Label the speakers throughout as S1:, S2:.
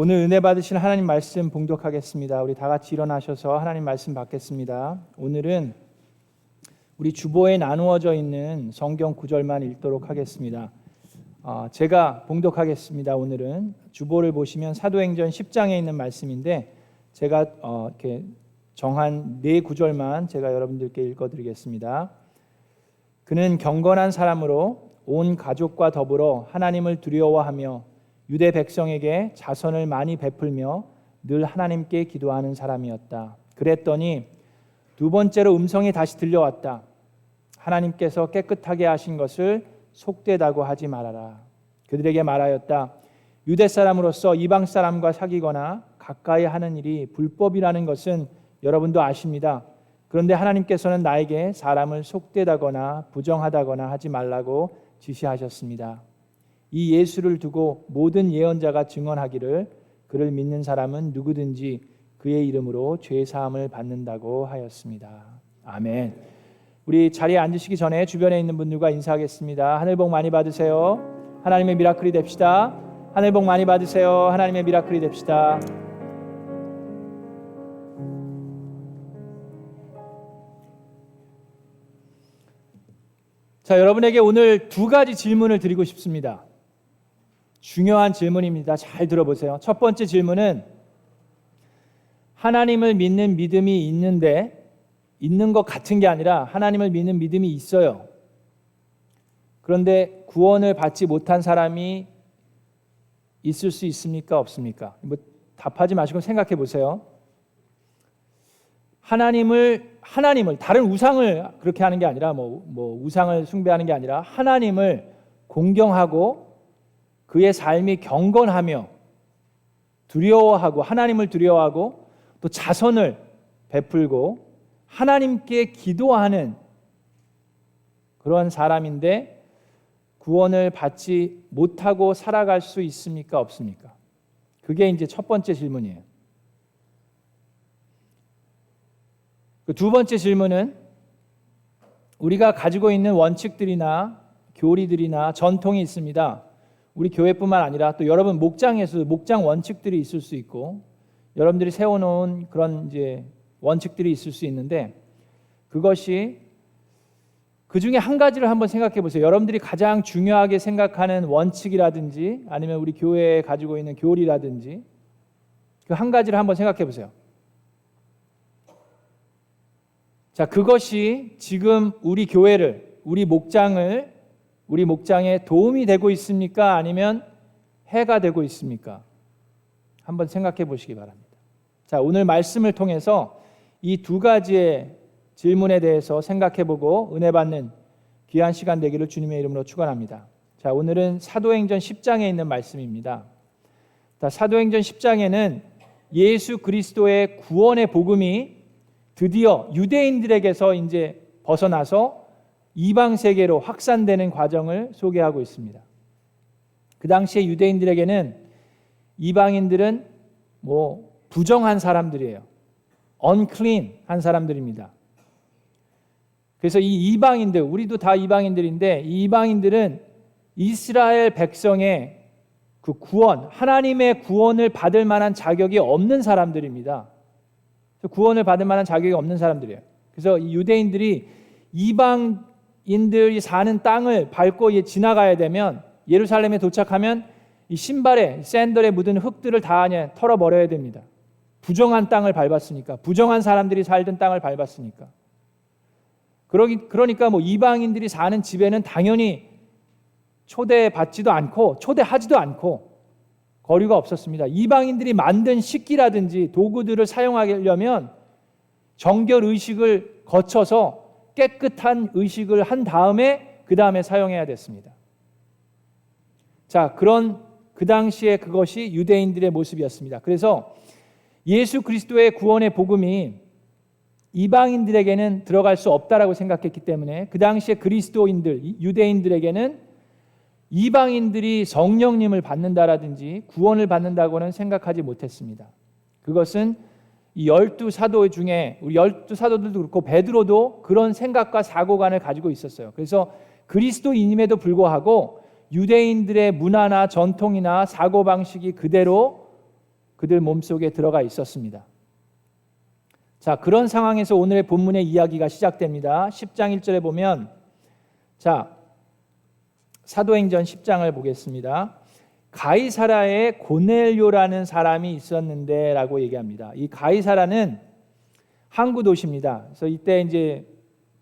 S1: 오늘 은혜 받으실 하나님 말씀 봉독하겠습니다. 우리 다 같이 일어나셔서 하나님 말씀 받겠습니다. 오늘은 우리 주보에 나누어져 있는 성경 구절만 읽도록 하겠습니다. 제가 봉독하겠습니다. 오늘은 주보를 보시면 사도행전 10장에 있는 말씀인데 제가 이렇게 정한 4구절만 제가 여러분들께 읽어드리겠습니다. 그는 경건한 사람으로 온 가족과 더불어 하나님을 두려워하며 유대 백성에게 자선을 많이 베풀며 늘 하나님께 기도하는 사람이었다. 그랬더니 두 번째로 음성이 다시 들려왔다. 하나님께서 깨끗하게 하신 것을 속되다고 하지 말아라. 그들에게 말하였다. 유대 사람으로서 이방 사람과 사귀거나 가까이 하는 일이 불법이라는 것은 여러분도 아십니다. 그런데 하나님께서는 나에게 사람을 속되다거나 부정하다거나 하지 말라고 지시하셨습니다. 이 예수를 두고 모든 예언자가 증언하기를 그를 믿는 사람은 누구든지 그의 이름으로 죄 사함을 받는다고 하였습니다. 아멘. 우리 자리에 앉으시기 전에 주변에 있는 분들과 인사하겠습니다. 하늘 복 많이 받으세요. 하나님의 미라클이 됩시다. 하늘 복 많이 받으세요. 하나님의 미라클이 됩시다. 자, 여러분에게 오늘 2가지 질문을 드리고 싶습니다. 중요한 질문입니다. 잘 들어보세요. 첫 번째 질문은 하나님을 믿는 믿음이 있는 것 같은 게 아니라 하나님을 믿는 믿음이 있어요. 그런데 구원을 받지 못한 사람이 있을 수 있습니까? 없습니까? 답하지 마시고 생각해 보세요. 하나님을 다른 우상을 그렇게 하는 게 아니라 우상을 숭배하는 게 아니라 하나님을 공경하고 그의 삶이 경건하며 두려워하고 하나님을 두려워하고 또 자선을 베풀고 하나님께 기도하는 그런 사람인데 구원을 받지 못하고 살아갈 수 있습니까? 없습니까? 그게 이제 첫 번째 질문이에요. 그 두 번째 질문은 우리가 가지고 있는 원칙들이나 교리들이나 전통이 있습니다. 우리 교회뿐만 아니라 또 여러분 목장에서 목장 원칙들이 있을 수 있고 여러분들이 세워놓은 그런 이제 원칙들이 있을 수 있는데 그것이 그 중에 한 가지를 한번 생각해 보세요. 여러분들이 가장 중요하게 생각하는 원칙이라든지 아니면 우리 교회에 가지고 있는 교리라든지 그 한 가지를 한번 생각해 보세요. 자, 그것이 지금 우리 교회를, 우리 목장에 도움이 되고 있습니까? 아니면 해가 되고 있습니까? 한번 생각해 보시기 바랍니다. 자, 오늘 말씀을 통해서 이 2가지의 질문에 대해서 생각해 보고 은혜 받는 귀한 시간 되기를 주님의 이름으로 축원합니다. 자, 오늘은 사도행전 10장에 있는 말씀입니다. 자, 사도행전 10장에는 예수 그리스도의 구원의 복음이 드디어 유대인들에게서 이제 벗어나서 이방 세계로 확산되는 과정을 소개하고 있습니다. 그 당시에 유대인들에게는 이방인들은 부정한 사람들이에요. unclean한 사람들입니다. 그래서 이 이방인들, 우리도 다 이방인들인데 이 이방인들은 이스라엘 백성의 그 구원, 하나님의 구원을 받을 만한 자격이 없는 사람들입니다. 구원을 받을 만한 자격이 없는 사람들이에요. 그래서 이 유대인들이 이방인들이 사는 땅을 밟고 지나가야 되면 예루살렘에 도착하면 이 신발에 샌들에 묻은 흙들을 다 털어버려야 됩니다. 부정한 땅을 밟았으니까, 부정한 사람들이 살던 땅을 밟았으니까. 그러니까 이방인들이 사는 집에는 당연히 초대받지도 않고 초대하지도 않고 거리가 없었습니다. 이방인들이 만든 식기라든지 도구들을 사용하려면 정결 의식을 거쳐서 깨끗한 의식을 한 다음에 그 다음에 사용해야 됐습니다. 자, 그 당시에 그것이 유대인들의 모습이었습니다. 그래서 예수 그리스도의 구원의 복음이 이방인들에게는 들어갈 수 없다라고 생각했기 때문에 그 당시에 그리스도인들, 유대인들에게는 이방인들이 성령님을 받는다라든지 구원을 받는다고는 생각하지 못했습니다. 그것은 이 12사도 중에 우리 12사도들도 그렇고 베드로도 그런 생각과 사고관을 가지고 있었어요. 그래서 그리스도인임에도 불구하고 유대인들의 문화나 전통이나 사고방식이 그대로 그들 몸속에 들어가 있었습니다. 자, 그런 상황에서 오늘의 본문의 이야기가 시작됩니다. 10장 1절에 보면, 자, 사도행전 10장을 보겠습니다. 가이사라에 고넬료라는 사람이 있었는데 라고 얘기합니다. 이 가이사라는 항구 도시입니다. 그래서 이때 이제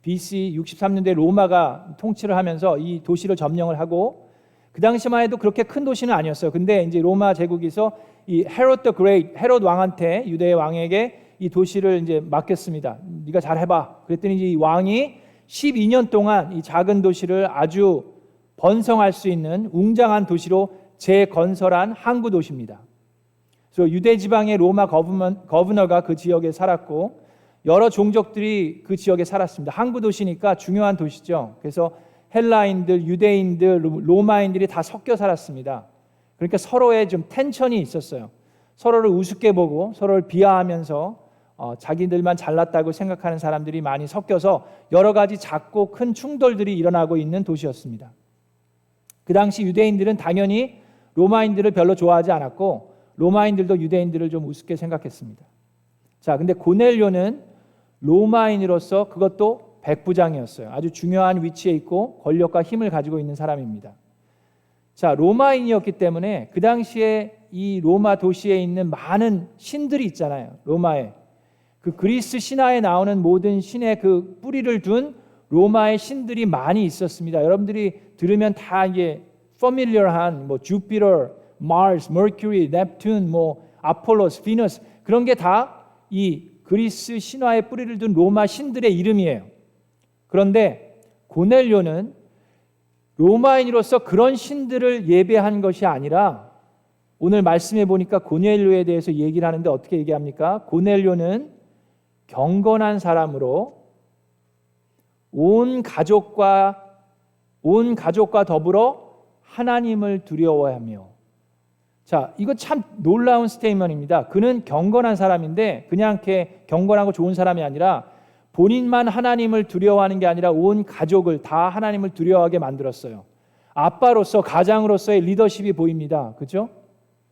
S1: BC 63년대 로마가 통치를 하면서 이 도시를 점령을 하고, 그 당시만 해도 그렇게 큰 도시는 아니었어요. 근데 이제 로마 제국에서 이 헤롯 더 그레이트, 헤롯 왕한테, 유대 왕에게 이 도시를 이제 맡겼습니다. 네가 잘 해봐. 그랬더니 이 왕이 12년 동안 이 작은 도시를 아주 번성할 수 있는 웅장한 도시로 재건설한 항구 도시입니다. 그래서 유대 지방의 로마 거버너가 그 지역에 살았고, 여러 종족들이 그 지역에 살았습니다. 항구 도시니까 중요한 도시죠. 그래서 헬라인들, 유대인들, 로마인들이 다 섞여 살았습니다. 그러니까 서로의 좀 텐션이 있었어요. 서로를 우습게 보고 서로를 비하하면서 자기들만 잘났다고 생각하는 사람들이 많이 섞여서 여러 가지 작고 큰 충돌들이 일어나고 있는 도시였습니다. 그 당시 유대인들은 당연히 로마인들을 별로 좋아하지 않았고, 로마인들도 유대인들을 좀 우습게 생각했습니다. 자, 근데 고넬료는 로마인으로서 그것도 백부장이었어요. 아주 중요한 위치에 있고 권력과 힘을 가지고 있는 사람입니다. 자, 로마인이었기 때문에 그 당시에 이 로마 도시에 있는 많은 신들이 있잖아요. 로마에 그 그리스 신화에 나오는 모든 신의 그 뿌리를 둔 로마의 신들이 많이 있었습니다. 여러분들이 들으면 다 이게 familiar한 뭐 주피터, 마스, 머큐리, 넵튠, 뭐 아폴로스, 비너스, 그런 게 다 이 그리스 신화에 뿌리를 둔 로마 신들의 이름이에요. 그런데 고넬료는 로마인으로서 그런 신들을 예배한 것이 아니라, 오늘 말씀해 보니까 고넬료에 대해서 얘기를 하는데 어떻게 얘기합니까? 고넬료는 경건한 사람으로 온 가족과 더불어 하나님을 두려워하며. 자, 이거 참 놀라운 스테이트먼트입니다. 그는 경건한 사람인데 그냥 이렇게 경건하고 좋은 사람이 아니라 본인만 하나님을 두려워하는 게 아니라 온 가족을 다 하나님을 두려워하게 만들었어요. 아빠로서, 가장으로서의 리더십이 보입니다. 그렇죠?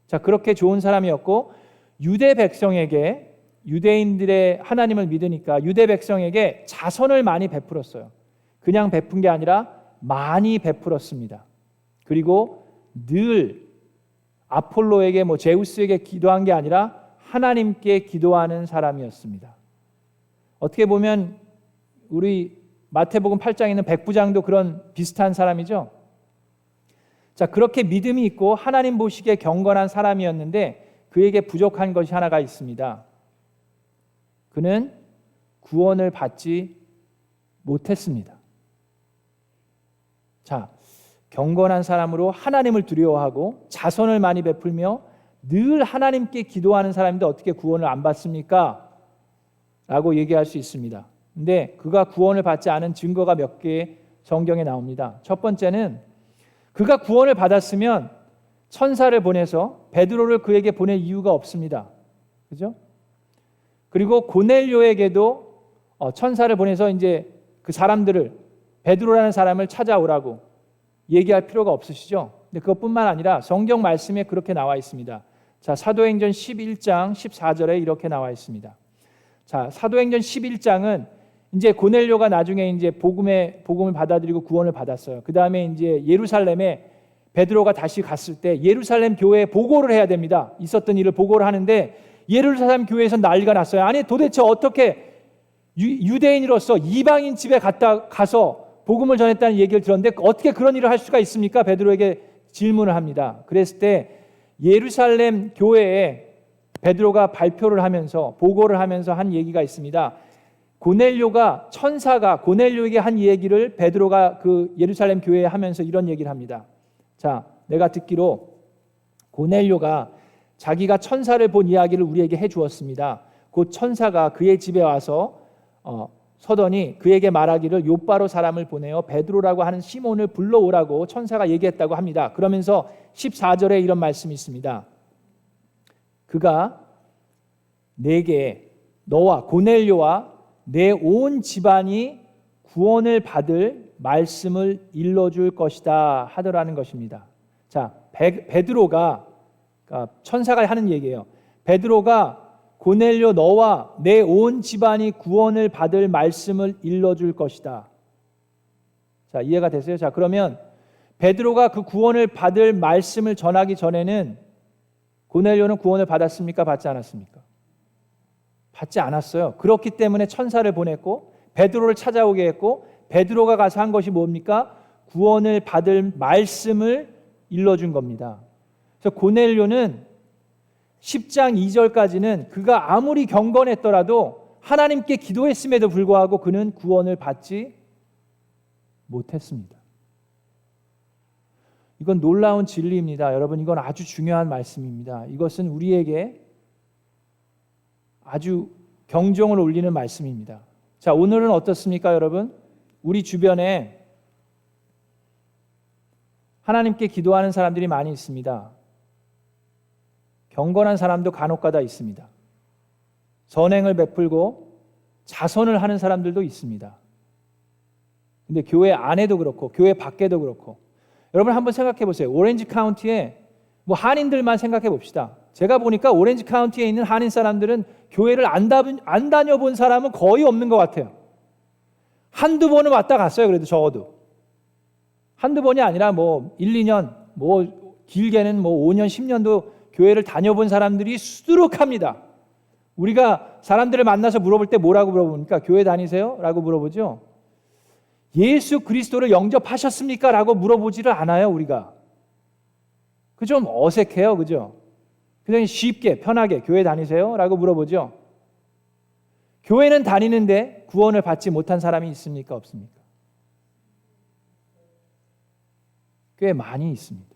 S1: 자, 그렇게 좋은 사람이었고, 유대 백성에게, 유대인들의 하나님을 믿으니까 유대 백성에게 자선을 많이 베풀었어요. 그냥 베푼 게 아니라 많이 베풀었습니다. 그리고 늘 아폴로에게, 뭐 제우스에게 기도한 게 아니라 하나님께 기도하는 사람이었습니다. 어떻게 보면 우리 마태복음 8장에 있는 백부장도 그런 비슷한 사람이죠. 자, 그렇게 믿음이 있고 하나님 보시기에 경건한 사람이었는데 그에게 부족한 것이 하나가 있습니다. 그는 구원을 받지 못했습니다. 자, 경건한 사람으로 하나님을 두려워하고 자선을 많이 베풀며 늘 하나님께 기도하는 사람인데 어떻게 구원을 안 받습니까? 라고 얘기할 수 있습니다. 근데 그가 구원을 받지 않은 증거가 몇 개 성경에 나옵니다. 첫 번째는 그가 구원을 받았으면 천사를 보내서 베드로를 그에게 보낼 이유가 없습니다. 그죠? 그리고 고넬료에게도 천사를 보내서 이제 그 사람들을, 베드로라는 사람을 찾아오라고 얘기할 필요가 없으시죠? 근데 그것뿐만 아니라 성경 말씀에 그렇게 나와 있습니다. 자, 사도행전 11장 14절에 이렇게 나와 있습니다. 자, 사도행전 11장은 이제 고넬료가 나중에 이제 복음을 받아들이고 구원을 받았어요. 그 다음에 이제 예루살렘에 베드로가 다시 갔을 때 예루살렘 교회에 보고를 해야 됩니다. 있었던 일을 보고를 하는데 예루살렘 교회에서 난리가 났어요. 아니 도대체 어떻게 유대인으로서 이방인 집에 가서 복음을 전했다는 얘기를 들었는데 어떻게 그런 일을 할 수가 있습니까? 베드로에게 질문을 합니다. 그랬을 때 예루살렘 교회에 베드로가 발표를 하면서, 보고를 하면서 한 얘기가 있습니다. 천사가 고넬료에게 한 얘기를 베드로가 그 예루살렘 교회에 하면서 이런 얘기를 합니다. 자, 내가 듣기로 고넬료가 자기가 천사를 본 이야기를 우리에게 해 주었습니다. 곧 천사가 그의 집에 와서 서더니 그에게 말하기를 요바로 사람을 보내어 베드로라고 하는 시몬을 불러오라고 천사가 얘기했다고 합니다. 그러면서 14절에 이런 말씀이 있습니다. 그가 내게 너와 고넬료와 내 온 집안이 구원을 받을 말씀을 일러줄 것이다 하더라는 것입니다. 자, 베드로가, 천사가 하는 얘기예요. 베드로가 고넬료 너와 내 온 집안이 구원을 받을 말씀을 일러줄 것이다. 자, 이해가 되세요? 자, 그러면 베드로가 그 구원을 받을 말씀을 전하기 전에는 고넬료는 구원을 받았습니까? 받지 않았습니까? 받지 않았어요. 그렇기 때문에 천사를 보냈고 베드로를 찾아오게 했고 베드로가 가서 한 것이 뭡니까? 구원을 받을 말씀을 일러준 겁니다. 그래서 고넬료는 10장 2절까지는 그가 아무리 경건했더라도 하나님께 기도했음에도 불구하고 그는 구원을 받지 못했습니다. 이건 놀라운 진리입니다. 여러분, 이건 아주 중요한 말씀입니다. 이것은 우리에게 아주 경종을 울리는 말씀입니다. 자, 오늘은 어떻습니까, 여러분? 우리 주변에 하나님께 기도하는 사람들이 많이 있습니다. 경건한 사람도 간혹가다 있습니다. 선행을 베풀고 자선을 하는 사람들도 있습니다. 근데 교회 안에도 그렇고 교회 밖에도 그렇고, 여러분 한번 생각해 보세요. 오렌지 카운티에 한인들만 생각해 봅시다. 제가 보니까 오렌지 카운티에 있는 한인 사람들은 교회를 안 다녀본 사람은 거의 없는 것 같아요. 한두 번은 왔다 갔어요. 그래도 적어도 한두 번이 아니라 1, 2년, 길게는 5년, 10년도 교회를 다녀본 사람들이 수두룩합니다. 우리가 사람들을 만나서 물어볼 때 뭐라고 물어봅니까? 교회 다니세요? 라고 물어보죠. 예수 그리스도를 영접하셨습니까? 라고 물어보지를 않아요, 우리가. 그 좀 어색해요, 그죠? 그냥 쉽게 편하게 교회 다니세요? 라고 물어보죠. 교회는 다니는데 구원을 받지 못한 사람이 있습니까? 없습니까? 꽤 많이 있습니다.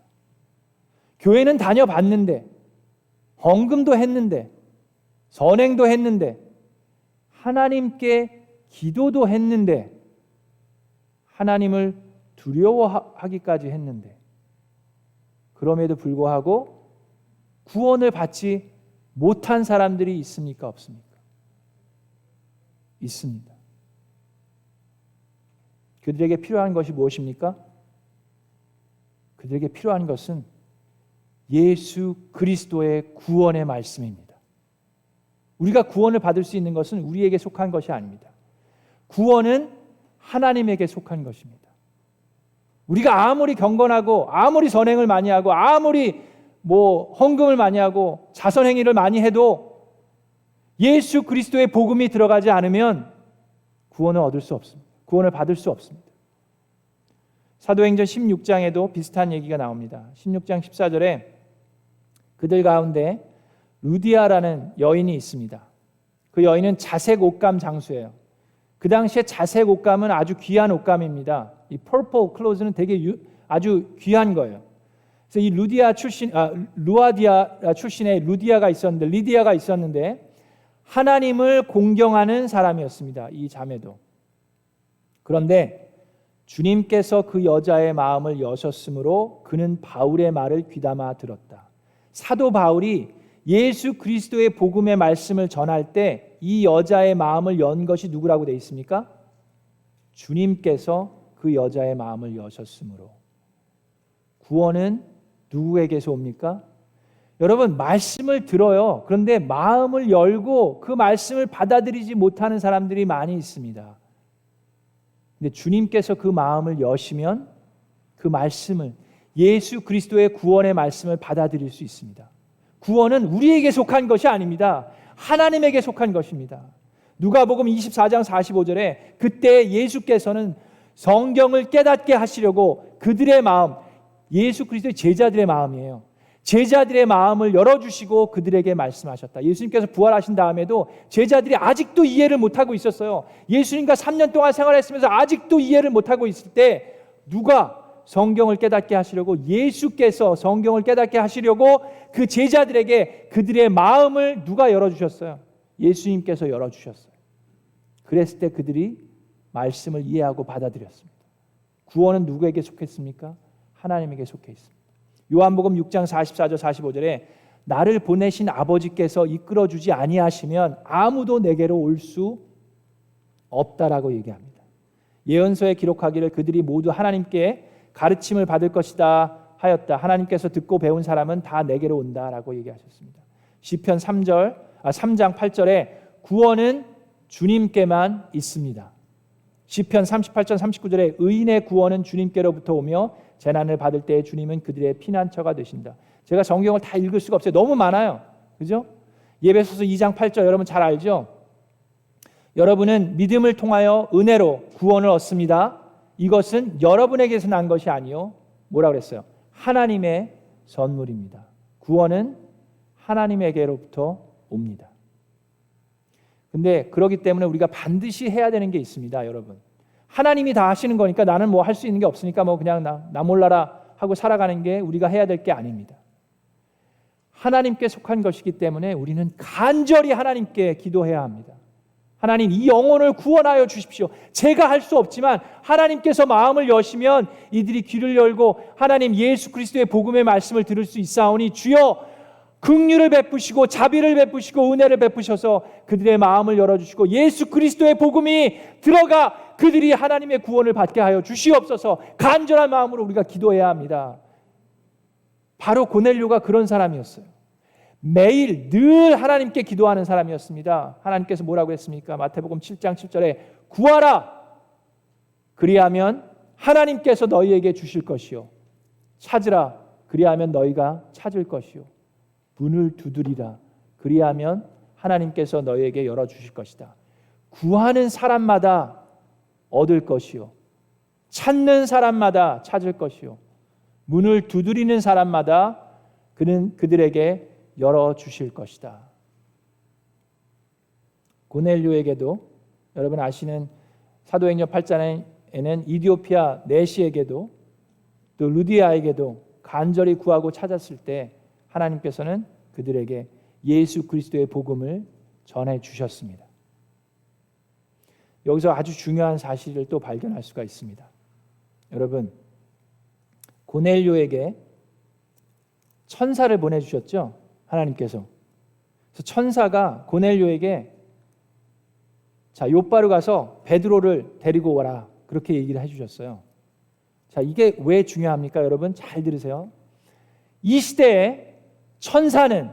S1: 교회는 다녀봤는데 헌금도 했는데 선행도 했는데 하나님께 기도도 했는데 하나님을 두려워하기까지 했는데 그럼에도 불구하고 구원을 받지 못한 사람들이 있습니까? 없습니까? 있습니다. 그들에게 필요한 것이 무엇입니까? 그들에게 필요한 것은 예수 그리스도의 구원의 말씀입니다. 우리가 구원을 받을 수 있는 것은 우리에게 속한 것이 아닙니다. 구원은 하나님에게 속한 것입니다. 우리가 아무리 경건하고 아무리 선행을 많이 하고 아무리 헌금을 많이 하고 자선행위를 많이 해도 예수 그리스도의 복음이 들어가지 않으면 구원을 얻을 수 없습니다. 구원을 받을 수 없습니다. 사도행전 16장에도 비슷한 얘기가 나옵니다. 16장 14절에 그들 가운데 루디아라는 여인이 있습니다. 그 여인은 자색 옷감 장수예요. 그 당시에 자색 옷감은 아주 귀한 옷감입니다. 이 purple clothes는 되게 아주 귀한 거예요. 그래서 이 루아디아 출신의 루디아가 있었는데, 리디아가 있었는데 하나님을 공경하는 사람이었습니다. 이 자매도. 그런데 주님께서 그 여자의 마음을 여셨으므로 그는 바울의 말을 귀담아 들었다. 사도 바울이 예수 그리스도의 복음의 말씀을 전할 때 이 여자의 마음을 연 것이 누구라고 되어 있습니까? 주님께서 그 여자의 마음을 여셨으므로. 구원은 누구에게서 옵니까? 여러분, 말씀을 들어요. 그런데 마음을 열고 그 말씀을 받아들이지 못하는 사람들이 많이 있습니다. 근데 주님께서 그 마음을 여시면 그 말씀을, 예수 그리스도의 구원의 말씀을 받아들일 수 있습니다. 구원은 우리에게 속한 것이 아닙니다. 하나님에게 속한 것입니다. 누가복음 24장 45절에 그때 예수께서는 성경을 깨닫게 하시려고 그들의 마음, 예수 그리스도의 제자들의 마음이에요. 제자들의 마음을 열어주시고 그들에게 말씀하셨다. 예수님께서 부활하신 다음에도 제자들이 아직도 이해를 못하고 있었어요. 예수님과 3년 동안 생활했으면서 아직도 이해를 못하고 있을 때 누가 성경을 깨닫게 하시려고, 예수께서 성경을 깨닫게 하시려고 그 제자들에게 그들의 마음을 누가 열어주셨어요? 예수님께서 열어주셨어요. 그랬을 때 그들이 말씀을 이해하고 받아들였습니다. 구원은 누구에게 속했습니까? 하나님에게 속해 있습니다. 요한복음 6장 44절 45절에 나를 보내신 아버지께서 이끌어주지 아니하시면 아무도 내게로 올 수 없다라고 얘기합니다. 예언서에 기록하기를 그들이 모두 하나님께 가르침을 받을 것이다 하였다. 하나님께서 듣고 배운 사람은 다 내게로 온다라고 얘기하셨습니다. 시편 3장 8절에 구원은 주님께만 있습니다. 시편 38장 39절에 의인의 구원은 주님께로부터 오며 재난을 받을 때 주님은 그들의 피난처가 되신다. 제가 성경을 다 읽을 수가 없어요. 너무 많아요. 그죠? 예배소서 2장 8절 여러분 잘 알죠? 여러분은 믿음을 통하여 은혜로 구원을 얻습니다. 이것은 여러분에게서 난 것이 아니요. 뭐라고 그랬어요? 하나님의 선물입니다. 구원은 하나님에게로부터 옵니다. 근데 그렇기 때문에 우리가 반드시 해야 되는 게 있습니다, 여러분. 하나님이 다 하시는 거니까 나는 뭐 할 수 있는 게 없으니까 뭐 그냥 나 몰라라 하고 살아가는 게 우리가 해야 될 게 아닙니다. 하나님께 속한 것이기 때문에 우리는 간절히 하나님께 기도해야 합니다. 하나님, 이 영혼을 구원하여 주십시오. 제가 할 수 없지만 하나님께서 마음을 여시면 이들이 귀를 열고 하나님 예수 그리스도의 복음의 말씀을 들을 수 있사오니 주여 긍휼을 베푸시고 자비를 베푸시고 은혜를 베푸셔서 그들의 마음을 열어주시고 예수 그리스도의 복음이 들어가 그들이 하나님의 구원을 받게 하여 주시옵소서. 간절한 마음으로 우리가 기도해야 합니다. 바로 고넬료가 그런 사람이었어요. 매일 늘 하나님께 기도하는 사람이었습니다. 하나님께서 뭐라고 했습니까? 마태복음 7장 7절에 구하라 그리하면 하나님께서 너희에게 주실 것이요 찾으라 그리하면 너희가 찾을 것이요 문을 두드리라 그리하면 하나님께서 너희에게 열어주실 것이다. 구하는 사람마다 얻을 것이요 찾는 사람마다 찾을 것이요 문을 두드리는 사람마다 그는 그들에게 열어주실 것이다. 고넬료에게도 여러분 아시는 사도행전 8장에는 이디오피아 내시에게도 또 루디아에게도 간절히 구하고 찾았을 때 하나님께서는 그들에게 예수 그리스도의 복음을 전해 주셨습니다. 여기서 아주 중요한 사실을 또 발견할 수가 있습니다. 여러분, 고넬료에게 천사를 보내주셨죠? 하나님께서. 그래서 천사가 고넬료에게 자, 요바로 가서 베드로를 데리고 오라 그렇게 얘기를 해주셨어요. 자, 이게 왜 중요합니까? 여러분 잘 들으세요. 이 시대에 천사는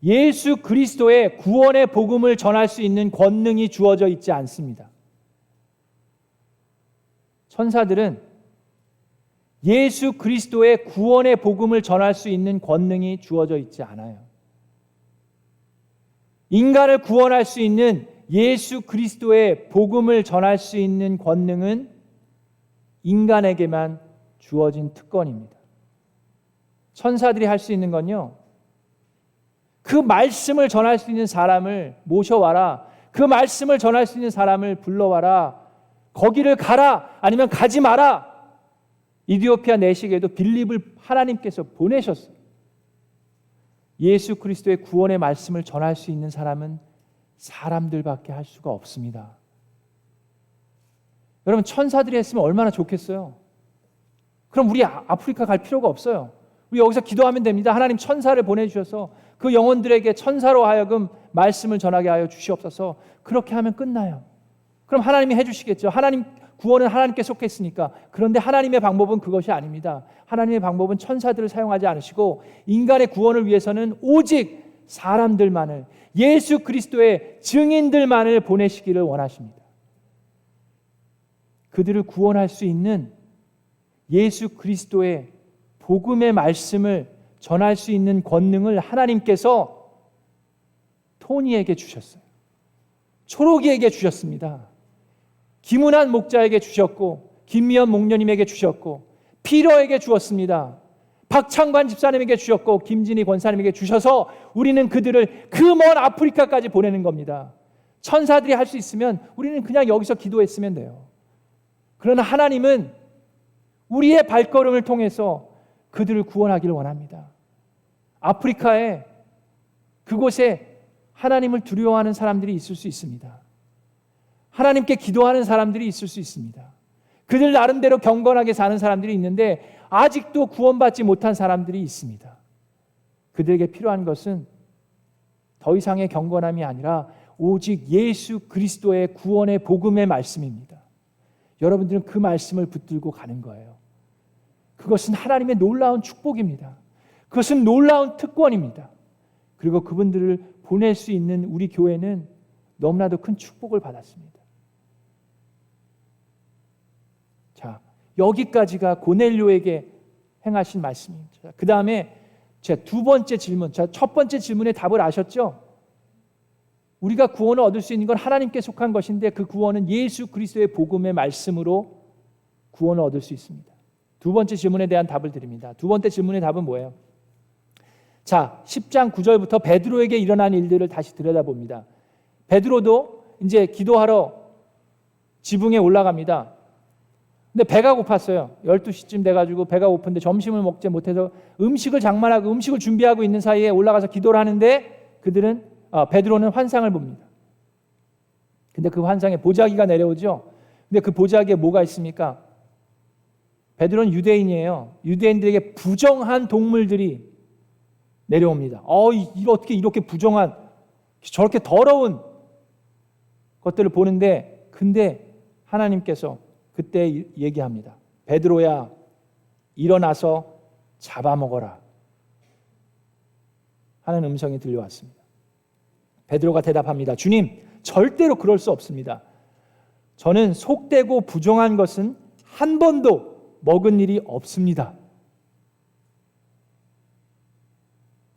S1: 예수 그리스도의 구원의 복음을 전할 수 있는 권능이 주어져 있지 않습니다. 천사들은 예수 그리스도의 구원의 복음을 전할 수 있는 권능이 주어져 있지 않아요. 인간을 구원할 수 있는 예수 그리스도의 복음을 전할 수 있는 권능은 인간에게만 주어진 특권입니다. 천사들이 할 수 있는 건요, 그 말씀을 전할 수 있는 사람을 모셔와라, 그 말씀을 전할 수 있는 사람을 불러와라, 거기를 가라 아니면 가지 마라. 이디오피아 내시에게도 빌립을 하나님께서 보내셨어요. 예수 그리스도의 구원의 말씀을 전할 수 있는 사람은 사람들밖에 할 수가 없습니다. 여러분 천사들이 했으면 얼마나 좋겠어요. 그럼 우리 아프리카 갈 필요가 없어요. 우리 여기서 기도하면 됩니다. 하나님 천사를 보내주셔서 그 영혼들에게 천사로 하여금 말씀을 전하게 하여 주시옵소서. 그렇게 하면 끝나요. 그럼 하나님이 해주시겠죠. 하나님 구원은 하나님께 속해 있으니까. 그런데 하나님의 방법은 그것이 아닙니다. 하나님의 방법은 천사들을 사용하지 않으시고 인간의 구원을 위해서는 오직 사람들만을, 예수 그리스도의 증인들만을 보내시기를 원하십니다. 그들을 구원할 수 있는 예수 그리스도의 복음의 말씀을 전할 수 있는 권능을 하나님께서 토니에게 주셨어요. 초록이에게 주셨습니다. 김은한 목자에게 주셨고, 김미연 목녀님에게 주셨고, 피러에게 주었습니다. 박창관 집사님에게 주셨고, 김진희 권사님에게 주셔서 우리는 그들을 그 먼 아프리카까지 보내는 겁니다. 천사들이 할 수 있으면 우리는 그냥 여기서 기도했으면 돼요. 그러나 하나님은 우리의 발걸음을 통해서 그들을 구원하기를 원합니다. 아프리카에 그곳에 하나님을 두려워하는 사람들이 있을 수 있습니다. 하나님께 기도하는 사람들이 있을 수 있습니다. 그들 나름대로 경건하게 사는 사람들이 있는데 아직도 구원받지 못한 사람들이 있습니다. 그들에게 필요한 것은 더 이상의 경건함이 아니라 오직 예수 그리스도의 구원의 복음의 말씀입니다. 여러분들은 그 말씀을 붙들고 가는 거예요. 그것은 하나님의 놀라운 축복입니다. 그것은 놀라운 특권입니다. 그리고 그분들을 보낼 수 있는 우리 교회는 너무나도 큰 축복을 받았습니다. 자, 여기까지가 고넬료에게 행하신 말씀입니다. 그 다음에 제 두 번째 질문, 첫 번째 질문의 답을 아셨죠? 우리가 구원을 얻을 수 있는 건 하나님께 속한 것인데 그 구원은 예수 그리스도의 복음의 말씀으로 구원을 얻을 수 있습니다. 두 번째 질문에 대한 답을 드립니다. 두 번째 질문의 답은 뭐예요? 자, 10장 9절부터 베드로에게 일어난 일들을 다시 들여다봅니다. 베드로도 이제 기도하러 지붕에 올라갑니다. 근데 배가 고팠어요. 12시쯤 돼가지고 배가 고픈데 점심을 먹지 못해서 음식을 장만하고 음식을 준비하고 있는 사이에 올라가서 기도를 하는데 베드로는 환상을 봅니다. 근데 그 환상에 보자기가 내려오죠. 근데 그 보자기에 뭐가 있습니까? 베드로는 유대인이에요. 유대인들에게 부정한 동물들이 내려옵니다. 어떻게 이렇게 부정한, 저렇게 더러운 것들을 보는데, 근데 하나님께서 그때 얘기합니다. 베드로야, 일어나서 잡아먹어라 하는 음성이 들려왔습니다. 베드로가 대답합니다. 주님, 절대로 그럴 수 없습니다. 저는 속되고 부정한 것은 한 번도 먹은 일이 없습니다.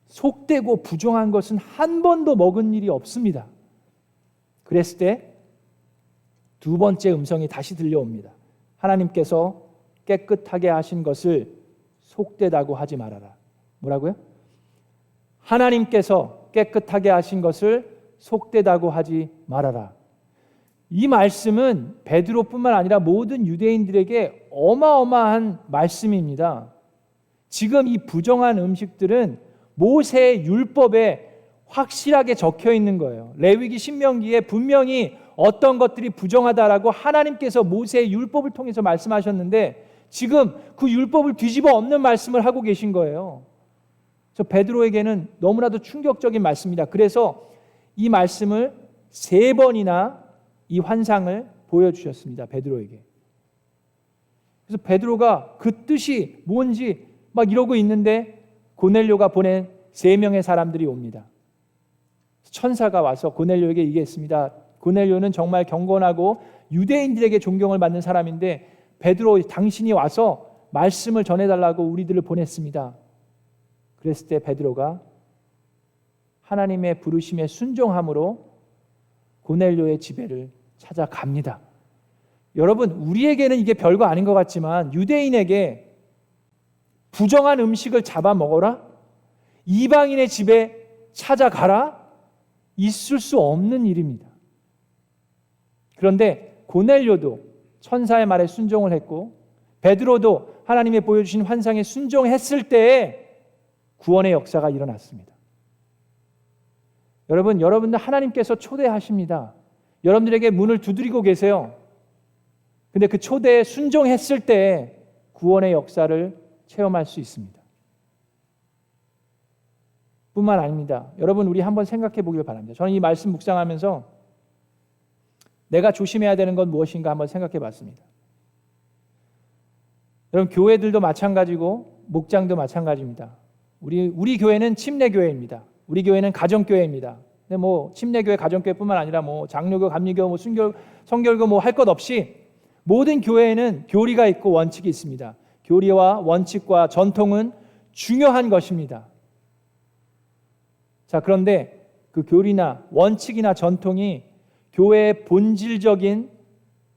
S1: 속되고 부정한 것은 한 번도 먹은 일이 없습니다. 그랬을 때 두 번째 음성이 다시 들려옵니다. 하나님께서 깨끗하게 하신 것을 속되다고 하지 말아라. 뭐라고요? 하나님께서 깨끗하게 하신 것을 속되다고 하지 말아라. 이 말씀은 베드로뿐만 아니라 모든 유대인들에게 어마어마한 말씀입니다. 지금 이 부정한 음식들은 모세의 율법에 확실하게 적혀 있는 거예요. 레위기 신명기에 분명히 어떤 것들이 부정하다라고 하나님께서 모세의 율법을 통해서 말씀하셨는데 지금 그 율법을 뒤집어 엎는 말씀을 하고 계신 거예요. 저 베드로에게는 너무나도 충격적인 말씀입니다. 그래서 이 말씀을 3번이나 이 환상을 보여주셨습니다. 베드로에게. 그래서 베드로가 그 뜻이 뭔지 막 이러고 있는데 고넬료가 보낸 3명의 사람들이 옵니다. 천사가 와서 고넬료에게 얘기했습니다. 고넬료는 정말 경건하고 유대인들에게 존경을 받는 사람인데 베드로, 당신이 와서 말씀을 전해달라고 우리들을 보냈습니다. 그랬을 때 베드로가 하나님의 부르심에 순종함으로 고넬료의 집에를 찾아갑니다. 여러분, 우리에게는 이게 별거 아닌 것 같지만 유대인에게 부정한 음식을 잡아먹어라? 이방인의 집에 찾아가라? 있을 수 없는 일입니다. 그런데 고넬료도 천사의 말에 순종을 했고 베드로도 하나님의 보여주신 환상에 순종했을 때에 구원의 역사가 일어났습니다. 여러분들 하나님께서 초대하십니다. 여러분들에게 문을 두드리고 계세요. 근데 그 초대에 순종했을 때 구원의 역사를 체험할 수 있습니다. 뿐만 아닙니다. 여러분, 우리 한번 생각해 보길 바랍니다. 저는 이 말씀 묵상하면서 내가 조심해야 되는 건 무엇인가 한번 생각해 봤습니다. 여러분, 교회들도 마찬가지고 목장도 마찬가지입니다. 우리 교회는 침례교회입니다. 우리 교회는 가정교회입니다. 근데 침례교회, 가정교회뿐만 아니라 장로교, 감리교, 성결교 할 것 없이 모든 교회에는 교리가 있고 원칙이 있습니다. 교리와 원칙과 전통은 중요한 것입니다. 자, 그런데 그 교리나 원칙이나 전통이 교회의 본질적인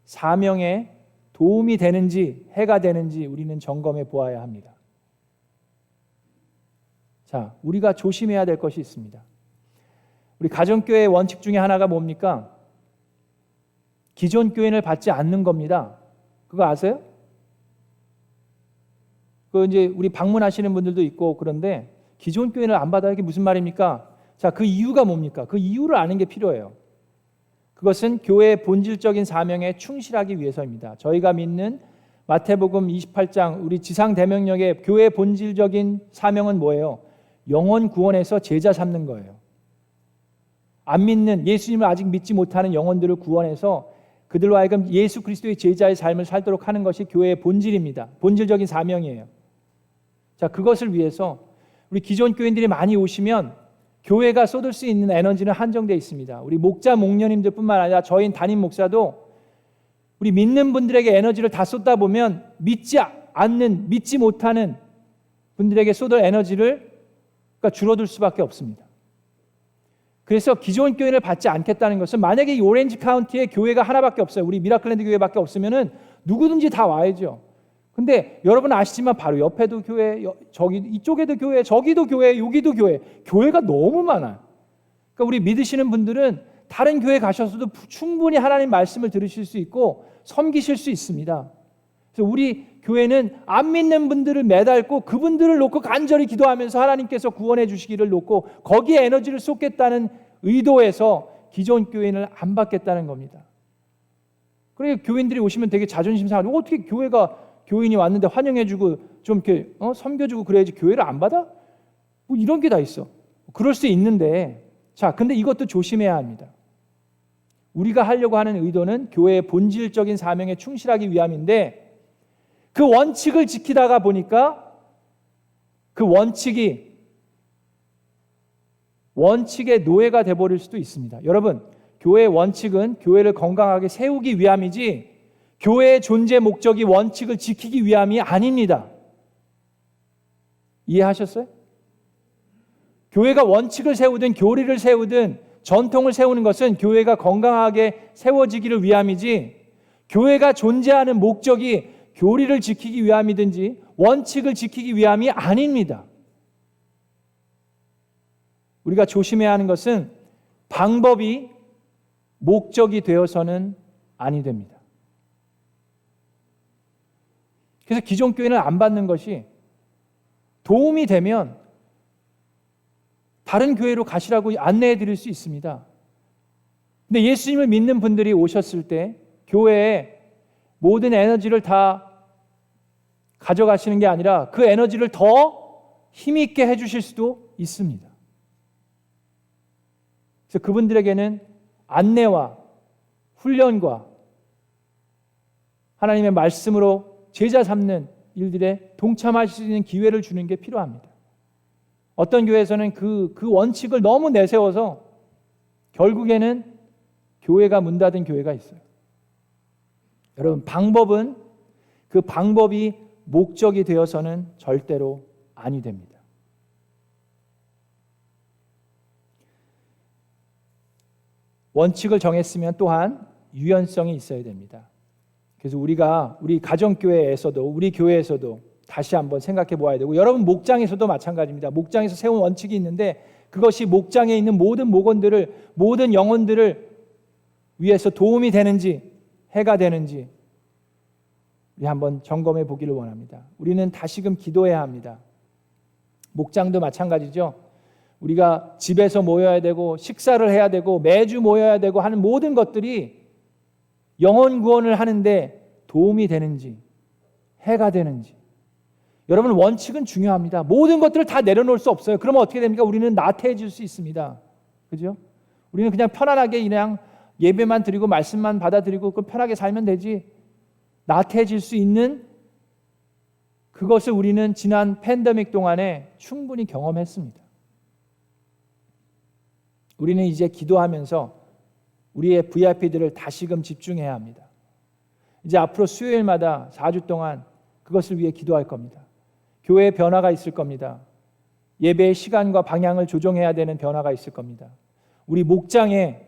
S1: 사명에 도움이 되는지 해가 되는지 우리는 점검해 보아야 합니다. 자, 우리가 조심해야 될 것이 있습니다. 우리 가정교회의 원칙 중에 하나가 뭡니까? 기존 교인을 받지 않는 겁니다. 그거 아세요? 이제 우리 방문하시는 분들도 있고 그런데 기존 교인을 안 받아야 이게 무슨 말입니까? 자, 그 이유가 뭡니까? 그 이유를 아는 게 필요해요. 그것은 교회의 본질적인 사명에 충실하기 위해서입니다. 저희가 믿는 마태복음 28장 우리 지상 대명령의 교회의 본질적인 사명은 뭐예요? 영혼 구원해서 제자 삼는 거예요. 안 믿는, 예수님을 아직 믿지 못하는 영혼들을 구원해서 그들로 하여금 예수 그리스도의 제자의 삶을 살도록 하는 것이 교회의 본질입니다. 본질적인 사명이에요. 자, 그것을 위해서 우리 기존 교인들이 많이 오시면 교회가 쏟을 수 있는 에너지는 한정되어 있습니다. 우리 목자, 목녀님들뿐만 아니라 저희 담임 목사도 우리 믿는 분들에게 에너지를 다 쏟다 보면 믿지 않는, 믿지 못하는 분들에게 쏟을 에너지를 줄어들 수밖에 없습니다. 그래서 기존 교인을 받지 않겠다는 것은, 만약에 이 오렌지 카운티에 교회가 하나밖에 없어요. 우리 미라클랜드 교회밖에 없으면은 누구든지 다 와야죠. 근데 여러분 아시지만 바로 옆에도 교회, 저기 이쪽에도 교회, 저기도 교회, 여기도 교회, 교회가 너무 많아요. 그러니까 우리 믿으시는 분들은 다른 교회 가셔서도 충분히 하나님 말씀을 들으실 수 있고 섬기실 수 있습니다. 그래서 우리 교회는 안 믿는 분들을 매달고 그분들을 놓고 간절히 기도하면서 하나님께서 구원해 주시기를 놓고 거기에 에너지를 쏟겠다는 의도에서 기존 교인을 안 받겠다는 겁니다. 그러니까 교인들이 오시면 되게 자존심 상하고, 어떻게 교인이 왔는데 환영해주고 좀 이렇게 섬겨주고 그래야지 교회를 안 받아? 뭐 이런 게 다 있어. 그럴 수 있는데, 자, 근데 이것도 조심해야 합니다. 우리가 하려고 하는 의도는 교회의 본질적인 사명에 충실하기 위함인데, 그 원칙을 지키다가 보니까 그 원칙의 노예가 돼버릴 수도 있습니다. 여러분, 교회의 원칙은 교회를 건강하게 세우기 위함이지 교회의 존재 목적이 원칙을 지키기 위함이 아닙니다. 이해하셨어요? 교회가 원칙을 세우든 교리를 세우든 전통을 세우는 것은 교회가 건강하게 세워지기를 위함이지, 교회가 존재하는 목적이 교리를 지키기 위함이든지 원칙을 지키기 위함이 아닙니다. 우리가 조심해야 하는 것은 방법이 목적이 되어서는 아니 됩니다. 그래서 기존 교회는 안 받는 것이 도움이 되면 다른 교회로 가시라고 안내해 드릴 수 있습니다. 근데 예수님을 믿는 분들이 오셨을 때 교회에 모든 에너지를 다 가져가시는 게 아니라 그 에너지를 더 힘있게 해주실 수도 있습니다. 그래서 그분들에게는 안내와 훈련과 하나님의 말씀으로 제자 삼는 일들에 동참하실 수 있는 기회를 주는 게 필요합니다. 어떤 교회에서는 그 원칙을 너무 내세워서 결국에는 교회가 문 닫은 교회가 있어요. 여러분, 그 방법이 목적이 되어서는 절대로 아니 됩니다. 원칙을 정했으면 또한 유연성이 있어야 됩니다. 그래서 우리 가정교회에서도, 우리 교회에서도 다시 한번 생각해 보아야 되고, 여러분 목장에서도 마찬가지입니다. 목장에서 세운 원칙이 있는데 그것이 목장에 있는 모든 목원들을, 모든 영혼들을 위해서 도움이 되는지 해가 되는지 우리 한번 점검해 보기를 원합니다. 우리는 다시금 기도해야 합니다. 목장도 마찬가지죠. 우리가 집에서 모여야 되고 식사를 해야 되고 매주 모여야 되고 하는 모든 것들이 영혼 구원을 하는데 도움이 되는지 해가 되는지, 여러분 원칙은 중요합니다. 모든 것들을 다 내려놓을 수 없어요. 그러면 어떻게 됩니까? 우리는 나태해질 수 있습니다. 그죠? 우리는 그냥 편안하게 그냥 예배만 드리고 말씀만 받아들이고 편하게 살면 되지, 나태해질 수 있는 그것을 우리는 지난 팬데믹 동안에 충분히 경험했습니다. 우리는 이제 기도하면서 우리의 VIP들을 다시금 집중해야 합니다. 이제 앞으로 수요일마다 4주 동안 그것을 위해 기도할 겁니다. 교회에 변화가 있을 겁니다. 예배의 시간과 방향을 조정해야 되는 변화가 있을 겁니다. 우리 목장에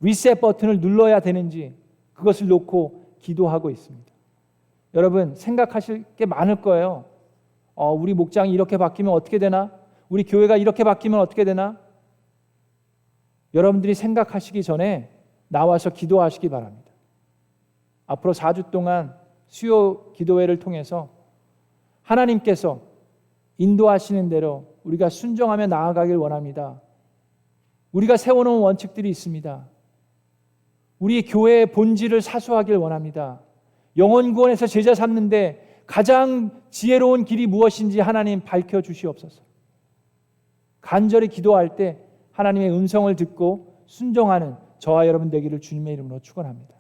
S1: 리셋 버튼을 눌러야 되는지 그것을 놓고 기도하고 있습니다. 여러분 생각하실 게 많을 거예요. 우리 목장이 이렇게 바뀌면 어떻게 되나? 우리 교회가 이렇게 바뀌면 어떻게 되나? 여러분들이 생각하시기 전에 나와서 기도하시기 바랍니다. 앞으로 4주 동안 수요 기도회를 통해서 하나님께서 인도하시는 대로 우리가 순종하며 나아가길 원합니다. 우리가 세워놓은 원칙들이 있습니다. 우리 교회의 본질을 사수하길 원합니다. 영혼 구원에서 제자 삼는데 가장 지혜로운 길이 무엇인지 하나님 밝혀주시옵소서. 간절히 기도할 때 하나님의 음성을 듣고 순종하는 저와 여러분 되기를 주님의 이름으로 축원합니다.